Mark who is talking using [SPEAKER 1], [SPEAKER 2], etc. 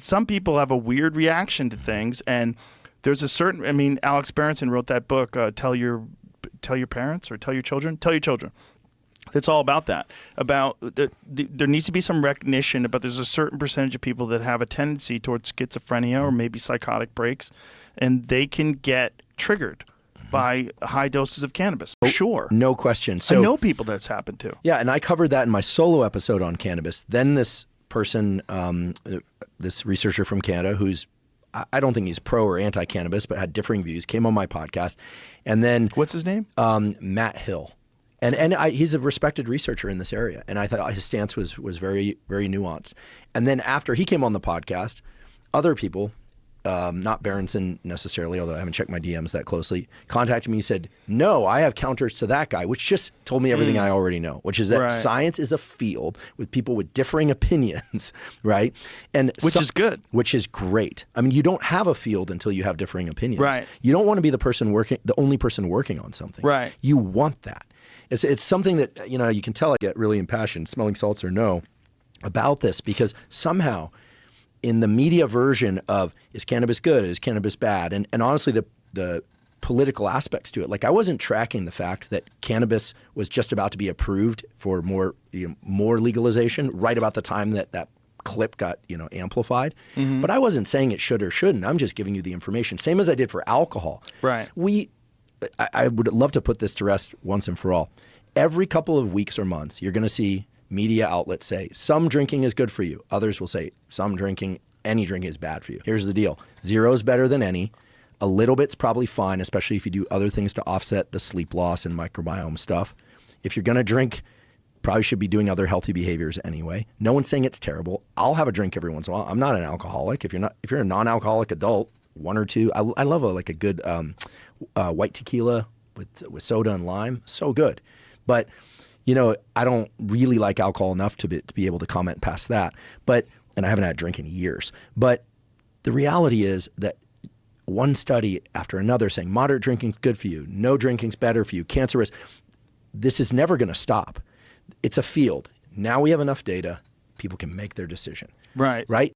[SPEAKER 1] some people have a weird reaction to things, and there's a certain. I mean, Alex Berenson wrote that book, Tell Your Parents or Tell Your Children. Tell Your Children. It's all about that. There needs to be some recognition, but there's a certain percentage of people that have a tendency towards schizophrenia or maybe psychotic breaks, and they can get triggered by high doses of cannabis. Sure.
[SPEAKER 2] No question. So,
[SPEAKER 1] I know people that's happened to.
[SPEAKER 2] Yeah, and I covered that in my solo episode on cannabis. Then this person, this researcher from Canada, who's, I don't think he's pro or anti-cannabis, but had differing views, came on my podcast. And then...
[SPEAKER 1] What's his name?
[SPEAKER 2] Matt Hill. And he's a respected researcher in this area, and I thought his stance was very, very nuanced. And then after he came on the podcast, other people, not Berenson necessarily, although I haven't checked my DMs that closely, contacted me and said, no, I have counters to that guy, which just told me everything I already know, which is that science is a field with people with differing opinions, right? And
[SPEAKER 1] which is good.
[SPEAKER 2] Which is great. I mean, you don't have a field until you have differing opinions.
[SPEAKER 1] Right.
[SPEAKER 2] You don't want to be the only person working on something.
[SPEAKER 1] Right.
[SPEAKER 2] You want that. It's something that, you can tell I get really impassioned, smelling salts or no, about this, because somehow in the media version of is cannabis good, is cannabis bad, and honestly the political aspects to it, like I wasn't tracking the fact that cannabis was just about to be approved for more legalization right about the time that clip got amplified. Mm-hmm. But I wasn't saying it should or shouldn't. I'm just giving you the information. Same as I did for alcohol.
[SPEAKER 1] Right.
[SPEAKER 2] I would love to put this to rest once and for all. Every couple of weeks or months, you're going to see media outlets say some drinking is good for you. Others will say any drinking is bad for you. Here's the deal. 0 is better than any. A little bit's probably fine, especially if you do other things to offset the sleep loss and microbiome stuff. If you're going to drink, probably should be doing other healthy behaviors anyway. No one's saying it's terrible. I'll have a drink every once in a while. I'm not an alcoholic. If you're a non-alcoholic adult, 1 or 2, I love a good white tequila with soda and lime. So good. But, I don't really like alcohol enough to be able to comment past that. And I haven't had a drink in years. But the reality is that one study after another saying moderate drinking's good for you, no drinking's better for you, cancer risk, this is never going to stop. It's a field. Now we have enough data. People can make their decision.
[SPEAKER 1] Right.
[SPEAKER 2] Right?